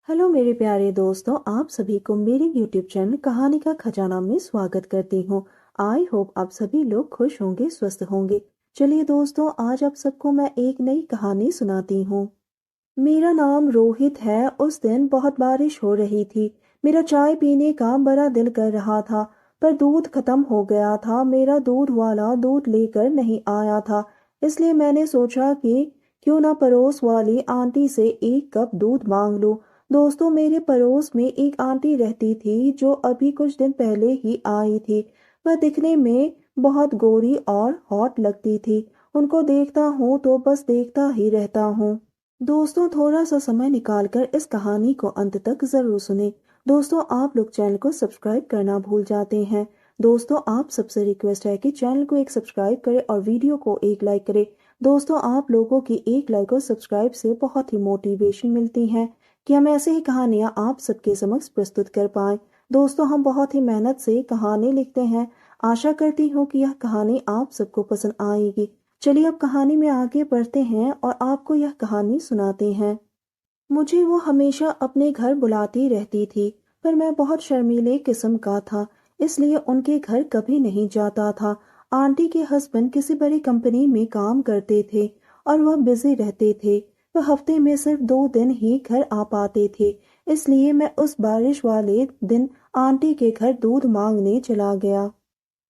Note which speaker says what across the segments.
Speaker 1: Hello मेरे प्यारे दोस्तों, आप सभी को मेरे यूट्यूब चैनल कहानी का खजाना में स्वागत करती हूँ। आई होप आप सभी लोग खुश होंगे, स्वस्थ होंगे। चलिए दोस्तों, आज आप सबको मैं एक नई कहानी सुनाती हूँ। मेरा नाम रोहित है। उस दिन बहुत बारिश हो रही थी। मेरा चाय पीने का बड़ा दिल कर रहा था, पर दूध खत्म हो गया था। मेरा दूध वाला दूध लेकर नहीं आया था, इसलिए मैंने सोचा कि क्यों ना पड़ोस वाली आंटी से एक कप दूध मांग लूं। दोस्तों, मेरे पड़ोस में एक आंटी रहती थी जो अभी कुछ दिन पहले ही आई थी। वह दिखने में बहुत गोरी और हॉट लगती थी। उनको देखता हूँ तो बस देखता ही रहता हूँ। दोस्तों, थोड़ा सा समय निकालकर इस कहानी को अंत तक जरूर सुने। दोस्तों, आप लोग चैनल को सब्सक्राइब करना भूल जाते हैं। दोस्तों, आप सबसे रिक्वेस्ट है कि चैनल को एक सब्सक्राइब करें और वीडियो को एक लाइक करें। दोस्तों, आप लोगों की एक लाइक और सब्सक्राइब से बहुत ही मोटिवेशन मिलती है कि हम ऐसे ही कहानियां आप सबके समक्ष प्रस्तुत कर पाएं। दोस्तों, हम बहुत ही मेहनत से कहानी लिखते हैं। आशा करती हूँ कि यह कहानी आप सबको पसंद आएगी। चलिए अब कहानी में आगे बढ़ते हैं और आपको यह कहानी सुनाते हैं। मुझे वो हमेशा अपने घर बुलाती रहती थी, पर मैं बहुत शर्मीले किस्म का था, इसलिए उनके घर कभी नहीं जाता था। आंटी के हस्बैंड किसी बड़ी कंपनी में काम करते थे और वह बिजी रहते थे। वह हफ्ते में सिर्फ 2 दिन ही घर आ पाते थे, इसलिए मैं उस बारिश वाले दिन आंटी के घर दूध मांगने चला गया।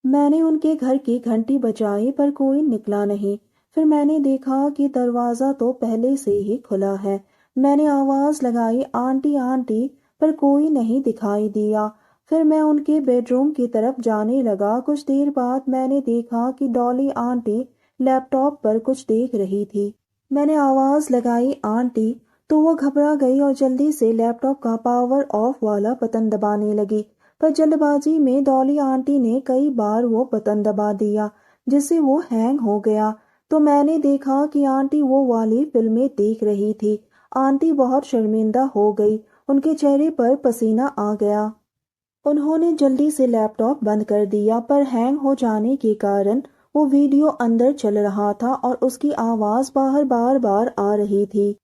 Speaker 1: मैंने उनके घर की घंटी बजाई, पर कोई निकला नहीं। फिर मैंने देखा कि दरवाजा तो पहले से ही खुला है। मैंने आवाज लगाई, आंटी आंटी, पर कोई नहीं दिखाई दिया। फिर मैं उनके बेडरूम की तरफ जाने लगा। कुछ देर बाद मैंने देखा कि डॉली आंटी लैपटॉप पर कुछ देख रही थी। मैंने आवाज लगाई, आंटी, तो वो घबरा गई और जल्दी से लैपटॉप का पावर ऑफ वाला बटन दबाने लगी। पर जल्दबाजी में डॉली आंटी ने कई बार वो बटन दबा दिया, जिससे वो हैंग हो गया। तो मैंने देखा कि आंटी वो वाली फिल्में देख रही थी। आंटी बहुत शर्मिंदा हो गई, उनके चेहरे पर पसीना आ गया। उन्होंने जल्दी से लैपटॉप बंद कर दिया, पर हैंग हो जाने के कारण वो वीडियो अंदर चल रहा था और उसकी आवाज बाहर बार बार आ रही थी।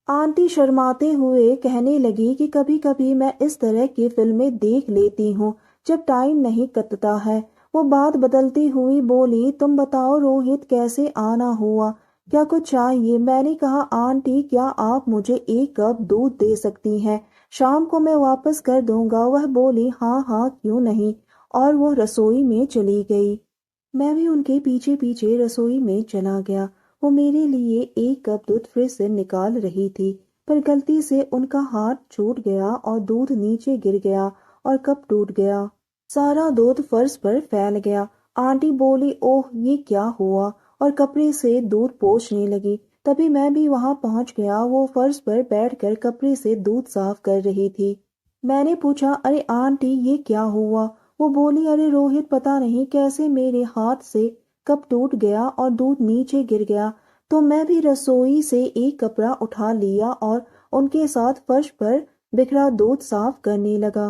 Speaker 1: आंटी शर्माते हुए कहने लगी कि कभी कभी मैं इस तरह की फिल्में देख लेती हूँ जब टाइम नहीं कटता है। वो बात बदलती हुई बोली, तुम बताओ रोहित, कैसे आना हुआ? क्या कुछ चाहिए? मैंने कहा, आंटी, क्या आप मुझे एक कप दूध दे सकती हैं? शाम को मैं वापस कर दूंगा। वह बोली, हाँ हाँ, क्यों नहीं। और वो रसोई में चली गई। मैं भी उनके पीछे पीछे रसोई में चला गया। वो मेरे लिए एक कप दूध फ्रिज से निकाल रही थी, पर गलती से उनका हाथ छूट गया और दूध नीचे गिर गया और कप टूट गया। सारा दूध फर्श पर फैल गया। आंटी बोली, ओह ये क्या हुआ, और कपड़े से दूध पोंछने लगी। तभी मैं भी वहां पहुंच गया। वो फर्श पर बैठकर कपड़े से दूध साफ कर रही थी। मैंने पूछा, अरे आंटी, ये क्या हुआ? वो बोली, अरे रोहित, पता नहीं कैसे मेरे हाथ से कप टूट गया और दूध नीचे गिर गया। तो मैं भी रसोई से एक कपड़ा उठा लिया और उनके साथ फर्श पर बिखरा दूध साफ करने लगा।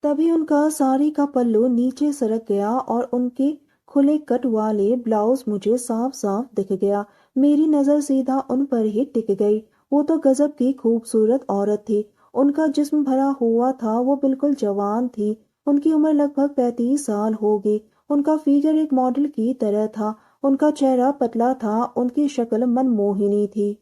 Speaker 1: तभी उनका साड़ी का पल्लू नीचे सरक गया और उनके खुले कट वाले ब्लाउज मुझे साफ साफ दिख गया। मेरी नजर सीधा उन पर ही टिक गई। वो तो गजब की खूबसूरत औरत थी। उनका जिस्म भरा हुआ था, वो बिल्कुल जवान थी। उनकी उम्र लगभग 35 साल होगी। उनका फिगर एक मॉडल की तरह था। उनका चेहरा पतला था, उनकी शक्ल मनमोहिनी थी।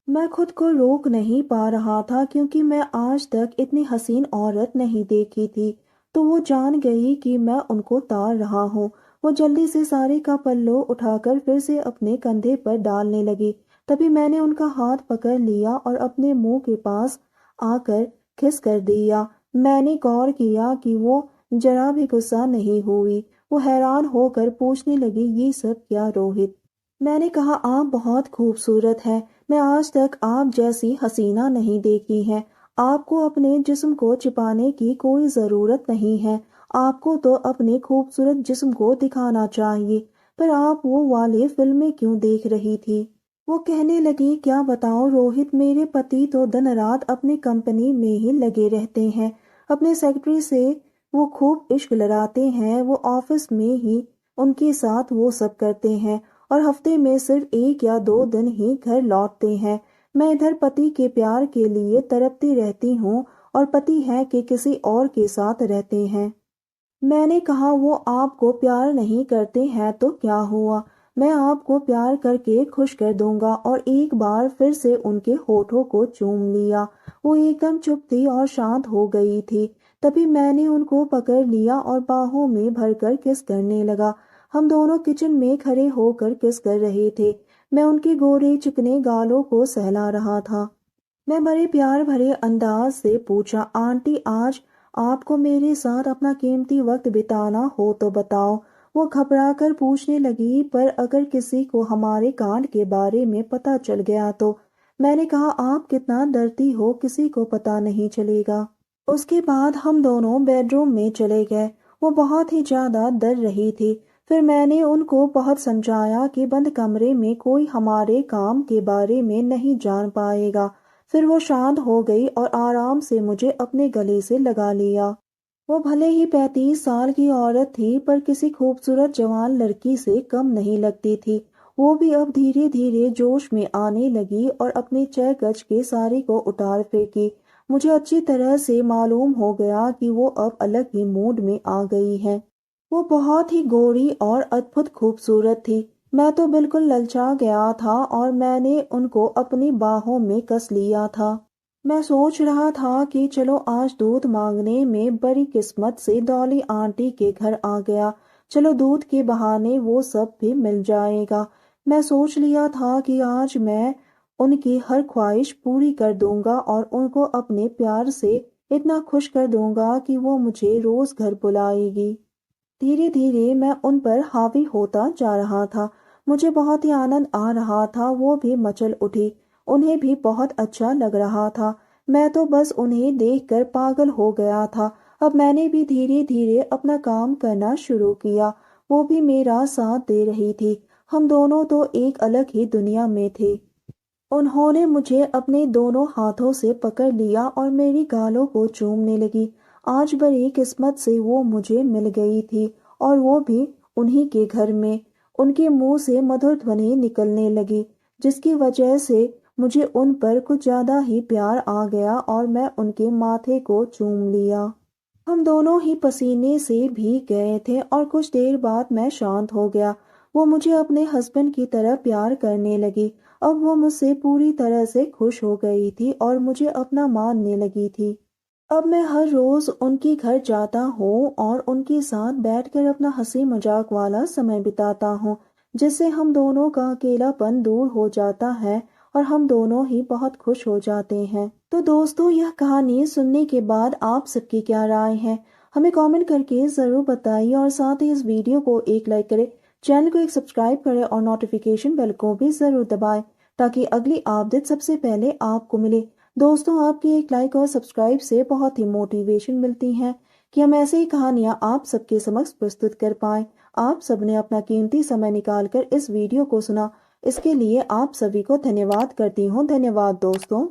Speaker 1: मैं खुद को रोक नहीं पा रहा था, क्योंकि मैं आज तक इतनी हसीन औरत नहीं देखी थी। तो वो जान गई कि मैं उनको ताड़ रहा हूँ। वो जल्दी से साड़ी का पल्लू उठाकर फिर से अपने कंधे पर डालने लगी। तभी मैंने उनका हाथ पकड़ लिया और अपने मुंह के पास आकर किस कर दिया। मैंने गौर किया कि वो जरा भी गुस्सा नहीं हुई। वो हैरान होकर पूछने लगी, ये सब क्या रोहित? मैंने कहा, आप बहुत खूबसूरत हैं। मैं आज तक आप जैसी हसीना नहीं देखी है। आपको अपने जिस्म को छिपाने की कोई ज़रूरत नहीं है। आपको तो अपने खूबसूरत जिस्म को दिखाना चाहिए। पर आप वो वाले फिल्में क्यों देख रही थी? वो कहने लगी, क्या बताऊं रोहित, मेरे पति तो दिन रात अपनी कंपनी में ही लगे रहते हैं। अपने सेक्रेटरी से वो खूब इश्क लड़ाते हैं। वो ऑफिस में ही उनके साथ वो सब करते हैं और हफ्ते में सिर्फ 1 या 2 दिन ही घर लौटते हैं। میں ادھر پتی کے پیار کے لیے تڑپتی رہتی ہوں اور پتی ہے کہ کسی اور کے ساتھ رہتے ہیں۔ میں نے کہا وہ آپ کو پیار نہیں کرتے ہیں تو کیا ہوا، میں آپ کو پیار کر کے خوش کر دوں گا۔ اور ایک بار پھر سے ان کے ہونٹوں کو چوم لیا۔ وہ ایک دم چپ تھی اور شانت ہو گئی تھی۔ تبھی میں نے ان کو پکڑ لیا اور باہوں میں بھر کر کس کرنے لگا۔ ہم دونوں کچن میں کھڑے ہو کر کس کر رہے تھے۔ میں ان کے گورے چکنے گالوں کو سہلا رہا تھا۔ میں بڑے پیار بھرے انداز سے پوچھا، آنٹی آج آپ کو میرے ساتھ اپنا قیمتی وقت بتانا ہو تو بتاؤ۔ وہ گھبرا کر پوچھنے لگی، پر اگر کسی کو ہمارے کانڈ کے بارے میں پتہ چل گیا تو؟ میں نے کہا، آپ کتنا ڈرتی ہو، کسی کو پتہ نہیں چلے گا۔ اس کے بعد ہم دونوں بیڈ روم میں چلے گئے۔ وہ بہت ہی زیادہ ڈر رہی تھی۔ پھر میں نے ان کو بہت سمجھایا کہ بند کمرے میں کوئی ہمارے کام کے بارے میں نہیں جان پائے گا۔ پھر وہ شانت ہو گئی اور آرام سے مجھے اپنے گلے سے لگا لیا۔ وہ بھلے ہی 35 سال کی عورت تھی، پر کسی خوبصورت جوان لڑکی سے کم نہیں لگتی تھی۔ وہ بھی اب دھیرے دھیرے جوش میں آنے لگی اور اپنے 6 گز کے ساڑی کو اتار پھینکی۔ مجھے اچھی طرح سے معلوم ہو گیا کہ وہ اب الگ ہی موڈ میں آ گئی ہے۔ وہ بہت ہی گوری اور ادبھت خوبصورت تھی۔ میں تو بالکل للچا گیا تھا اور میں نے ان کو اپنی باہوں میں کس لیا تھا۔ میں سوچ رہا تھا کہ چلو آج دودھ مانگنے میں بڑی قسمت سے ڈالی آنٹی کے گھر آ گیا، چلو دودھ کے بہانے وہ سب بھی مل جائے گا۔ میں سوچ لیا تھا کہ آج میں ان کی ہر خواہش پوری کر دوں گا اور ان کو اپنے پیار سے اتنا خوش کر دوں گا کہ وہ مجھے روز گھر بلائے گی۔ دھیرے دھیرے میں ان پر حاوی ہوتا جا رہا تھا۔ مجھے بہت ہی آنند آ رہا تھا۔ وہ بھی مچل اٹھی، انہیں بھی بہت اچھا لگ رہا تھا۔ میں تو بس انہیں دیکھ کر پاگل ہو گیا تھا۔ اب میں نے بھی دھیرے دھیرے اپنا کام کرنا شروع کیا۔ وہ بھی میرا ساتھ دے رہی تھی۔ ہم دونوں تو ایک الگ ہی دنیا میں تھے۔ انہوں نے مجھے اپنے دونوں ہاتھوں سے پکڑ لیا اور میری گالوں کو چومنے لگی۔ آج بڑی قسمت سے وہ مجھے مل گئی تھی اور وہ بھی انہی کے گھر میں۔ ان کے منہ سے مدھر دھونی نکلنے لگی، جس کی وجہ سے مجھے ان پر کچھ زیادہ ہی پیار آ گیا اور میں ان کے ماتھے کو چوم لیا۔ ہم دونوں ہی پسینے سے بھیگ گئے تھے اور کچھ دیر بعد میں شانت ہو گیا۔ وہ مجھے اپنے ہسبینڈ کی طرح پیار کرنے لگی۔ اب وہ مجھ سے پوری طرح سے خوش ہو گئی تھی اور مجھے اپنا ماننے لگی تھی۔ اب میں ہر روز ان کے گھر جاتا ہوں اور ان کے ساتھ بیٹھ کر اپنا ہنسی مذاق والا سمے بتاتا ہوں، جس سے ہم دونوں کا اکیلا پن دور ہو جاتا ہے اور ہم دونوں ہی بہت خوش ہو جاتے ہیں۔ تو دوستو، یہ کہانی سننے کے بعد آپ سب کی کیا رائے ہے؟ ہمیں کامنٹ کر کے ضرور بتائیے اور ساتھ ہی اس ویڈیو کو ایک لائک کرے، چینل کو ایک سبسکرائب کرے اور نوٹیفیکیشن بیل کو بھی ضرور دبائے تاکہ اگلی اپڈیٹ سب سے پہلے آپ کو ملے۔ دوستوں، آپ کی ایک لائک اور سبسکرائب سے بہت ہی موٹیویشن ملتی ہے کہ ہم ایسے ہی کہانیاں آپ سب کے سمکھ پرستت کر پائیں۔ آپ سب نے اپنا قیمتی سمے نکال کر اس ویڈیو کو سنا، اس کے لیے آپ سبھی کو دھنیہ واد کرتی ہوں۔ دھنیہ واد دوستوں۔